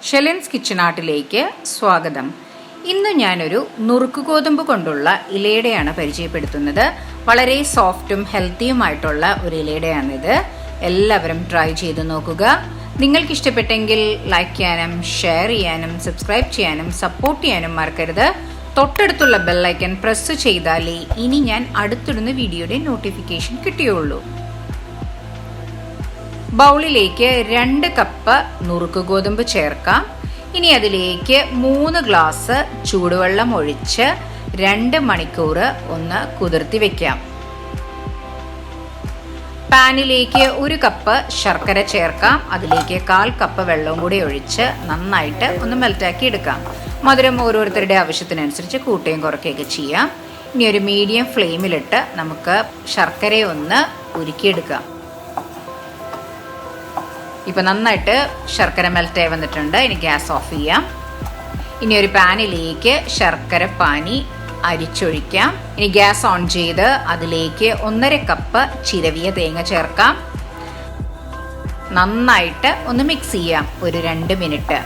ഷെലിൻസ് kitchen ആർട്ടിലേക്ക് സ്വാഗതം. ഇന്ന് ഞാനൊരു നുറുക്ക് ഗോതമ്പ് കൊണ്ടുള്ള ഇലയടയാണ് പരിചയപ്പെടുത്തുന്നത്. വളരെ സോഫ്റ്റും ഹെൽത്തിയുമായിട്ടുള്ള ഒരു ഇലയടയാണിത്. എല്ലാവരും ട്രൈ ചെയ്ത് നോക്കുക. നിങ്ങൾക്ക് ഇഷ്ടപ്പെട്ടെങ്കിൽ ലൈക്ക് ചെയ്യാനും ഷെയർ ചെയ്യാനും സബ്സ്ക്രൈബ് ചെയ്യാനും സപ്പോർട്ട് ചെയ്യാനും മറക്കരുത്. തൊട്ടടുത്തുള്ള ബെല്ലൈക്കൺ പ്രസ് ചെയ്താലേ ഇനി ഞാൻ അടുത്തിടുന്ന വീഡിയോയുടെ നോട്ടിഫിക്കേഷൻ കിട്ടുകയുള്ളൂ. ബൗളിലേക്ക് 2 കപ്പ് നുറുക്ക് ഗോതമ്പ് ചേർക്കാം. ഇനി അതിലേക്ക് 3 ഗ്ലാസ് ചൂടുവെള്ളം ഒഴിച്ച് 2 മണിക്കൂർ ഒന്ന് കുതിർത്തി വെക്കാം. പാനിലേക്ക് 1 കപ്പ് ശർക്കര ചേർക്കാം. അതിലേക്ക് 1/4 കപ്പ് വെള്ളവും കൂടി ഒഴിച്ച് നന്നായിട്ട് ഒന്ന് മെൽറ്റാക്കി എടുക്കാം. മധുരം ഓരോരുത്തരുടെ ആവശ്യത്തിനനുസരിച്ച് കൂട്ടുകയും കുറയ്ക്കുകയൊക്കെ ചെയ്യാം. ഇനി ഒരു മീഡിയം ഫ്ലെയിമിലിട്ട് നമുക്ക് ശർക്കരയെ ഒന്ന് ഉരുക്കിയെടുക്കാം. ഇപ്പോൾ നന്നായിട്ട് ശർക്കര മെൽറ്റായി വന്നിട്ടുണ്ട്. ഇനി ഗ്യാസ് ഓഫ് ചെയ്യാം. ഇനി ഒരു പാനിലേക്ക് ശർക്കര പാനി അരിച്ചൊഴിക്കാം. ഇനി ഗ്യാസ് ഓൺ ചെയ്ത് അതിലേക്ക് 1/2 കപ്പ് ചിരവിയ തേങ്ങ ചേർക്കാം. നന്നായിട്ട് ഒന്ന് മിക്സ് ചെയ്യാം ഒരു 2 മിനിറ്റ്.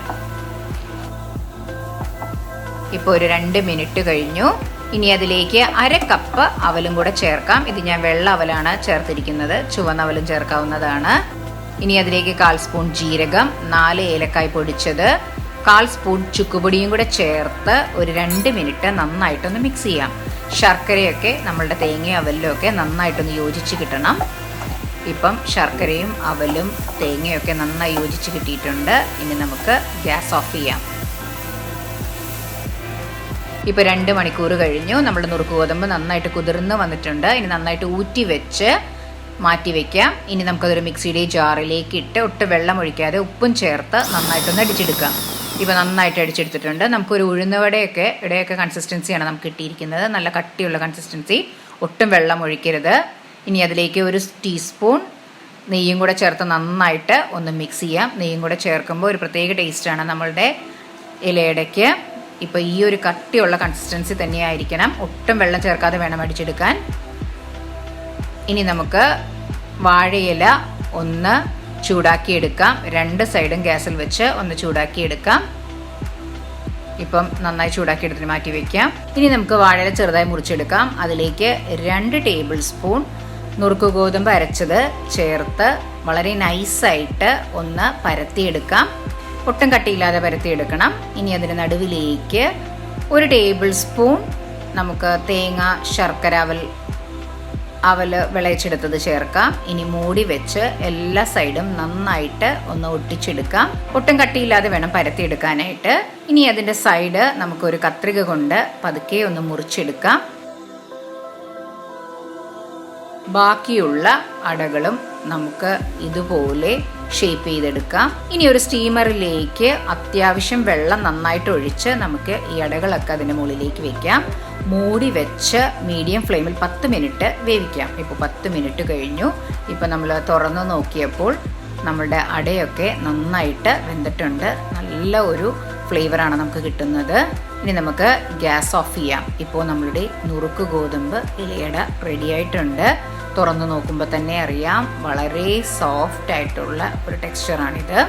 ഇപ്പോൾ ഒരു 2 മിനിറ്റ് കഴിഞ്ഞു. ഇനി അതിലേക്ക് 1/2 കപ്പ് അവലും കൂടെ ചേർക്കാം. ഇത് ഞാൻ വെള്ള അവലാണ് ചേർത്തിരിക്കുന്നത്, ചുവന്ന അവലും ചേർക്കാവുന്നതാണ്. ഇനി അതിലേക്ക് 1/4 സ്പൂൺ ജീരകം, 4 ഏലക്കായ് പൊടിച്ചത്, 1/4 സ്പൂൺ ചുക്കുപൊടിയും കൂടെ ചേർത്ത് ഒരു 2 മിനിറ്റ് നന്നായിട്ടൊന്ന് മിക്സ് ചെയ്യാം. ശർക്കരയൊക്കെ നമ്മളുടെ തേങ്ങയും അവലും ഒക്കെ നന്നായിട്ടൊന്ന് യോജിച്ച് കിട്ടണം. ഇപ്പം ശർക്കരയും അവലും തേങ്ങയൊക്കെ നന്നായി യോജിച്ച് കിട്ടിയിട്ടുണ്ട്. ഇനി നമുക്ക് ഗ്യാസ് ഓഫ് ചെയ്യാം. ഇപ്പോൾ 2 മണിക്കൂർ കഴിഞ്ഞു. നമ്മുടെ നുറുക്ക് ഗോതമ്പ് നന്നായിട്ട് കുതിർന്ന് വന്നിട്ടുണ്ട്. ഇനി നന്നായിട്ട് ഊറ്റി വെച്ച് മാറ്റി വയ്ക്കാം. ഇനി നമുക്കതൊരു മിക്സിയുടെ ജാറിലേക്ക് ഇട്ട് ഒട്ടും വെള്ളം ഒഴിക്കാതെ ഉപ്പും ചേർത്ത് നന്നായിട്ടൊന്ന് അടിച്ചെടുക്കാം. ഇപ്പോൾ നന്നായിട്ട് അടിച്ചെടുത്തിട്ടുണ്ട്. നമുക്കൊരു ഇവിടെയൊക്കെ കൺസിസ്റ്റൻസിയാണ് നമുക്ക് കിട്ടിയിരിക്കുന്നത്. നല്ല കട്ടിയുള്ള കൺസിസ്റ്റൻസി, ഒട്ടും വെള്ളം ഒഴിക്കരുത്. ഇനി അതിലേക്ക് 1 ടീസ്പൂൺ നെയ്യും കൂടെ ചേർത്ത് നന്നായിട്ട് ഒന്ന് മിക്സ് ചെയ്യാം. നെയ്യും കൂടെ ചേർക്കുമ്പോൾ ഒരു പ്രത്യേക ടേസ്റ്റാണ് നമ്മളുടെ ഇലയടയ്ക്ക്. ഇപ്പോൾ ഈ ഒരു കട്ടിയുള്ള കൺസിസ്റ്റൻസി തന്നെയായിരിക്കണം. ഒട്ടും വെള്ളം ചേർക്കാതെ വേണം അടിച്ചെടുക്കാൻ. ഇനി നമുക്ക് വാഴയില ഒന്ന് ചൂടാക്കിയെടുക്കാം. 2 സൈഡും ഗ്യാസിൽ വെച്ച് ഒന്ന് ചൂടാക്കിയെടുക്കാം. ഇപ്പം നന്നായി ചൂടാക്കിയെടുത്തിട്ട് മാറ്റി വയ്ക്കാം. ഇനി നമുക്ക് വാഴയില ചെറുതായി മുറിച്ചെടുക്കാം. അതിലേക്ക് 2 ടേബിൾ സ്പൂൺ നുറുക്ക് ഗോതമ്പ് അരച്ചത് ചേർത്ത് വളരെ നൈസായിട്ട് ഒന്ന് പരത്തിയെടുക്കാം. ഒട്ടും കട്ടിയില്ലാതെ പരത്തിയെടുക്കണം. ഇനി അതിന് നടുവിലേക്ക് 1 ടേബിൾ സ്പൂൺ നമുക്ക് തേങ്ങ, ശർക്കര, അവൽ വിളയിച്ചെടുത്തത് ചേർക്കാം. ഇനി മൂടി വെച്ച് എല്ലാ സൈഡും നന്നായിട്ട് ഒന്ന് ഒട്ടിച്ചെടുക്കാം. ഒട്ടും കട്ടിയില്ലാതെ വേണം പരത്തിയെടുക്കാനായിട്ട്. ഇനി അതിൻ്റെ സൈഡ് നമുക്കൊരു കത്രിക കൊണ്ട് പതുക്കെ ഒന്ന് മുറിച്ചെടുക്കാം. ബാക്കിയുള്ള അടകളും നമുക്ക് ഇതുപോലെ ഷേപ്പ് ചെയ്തെടുക്കാം. ഇനി ഒരു സ്റ്റീമറിലേക്ക് അത്യാവശ്യം വെള്ളം നന്നായിട്ട് ഒഴിച്ച് നമുക്ക് ഈ അടകളൊക്കെ അതിൻ്റെ മുകളിലേക്ക് വെക്കാം. മൂടി വെച്ച് മീഡിയം ഫ്ലെയിമിൽ 10 മിനിറ്റ് വേവിക്കാം. ഇപ്പോൾ 10 മിനിറ്റ് കഴിഞ്ഞു. ഇപ്പോൾ നമ്മൾ തുറന്ന് നോക്കിയപ്പോൾ നമ്മളുടെ അടയൊക്കെ നന്നായിട്ട് വെന്തിട്ടുണ്ട്. നല്ല ഒരു ഫ്ലേവറാണ് നമുക്ക് കിട്ടുന്നത്. ഇനി നമുക്ക് ഗ്യാസ് ഓഫ് ചെയ്യാം. ഇപ്പോൾ നമ്മളുടെ നുറുക്ക് ഗോതമ്പ് ഇലയട റെഡി ആയിട്ടുണ്ട്. തുറന്ന് നോക്കുമ്പോൾ തന്നെ അറിയാം, വളരെ സോഫ്റ്റ് ആയിട്ടുള്ള ഒരു ടെക്സ്ചറാണിത്.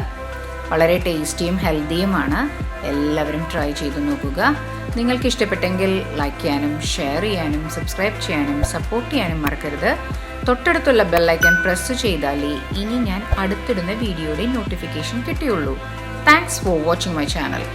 വളരെ ടേസ്റ്റിയും ഹെൽത്തിയുമാണ്. എല്ലാവരും ട്രൈ ചെയ്ത് നോക്കുക. നിങ്ങൾക്ക് ഇഷ്ടപ്പെട്ടെങ്കിൽ ലൈക്ക് ചെയ്യാനും ഷെയർ ചെയ്യാനും സബ്സ്ക്രൈബ് ചെയ്യാനും സപ്പോർട്ട് ചെയ്യാനും മറക്കരുത്. തൊട്ടടുത്തുള്ള ബെല്ലൈക്കൺ പ്രസ് ചെയ്താലേ ഇനി ഞാൻ അടുത്തിടുന്ന വീഡിയോയുടെ നോട്ടിഫിക്കേഷൻ കിട്ടുകയുള്ളൂ. Thanks for watching my channel.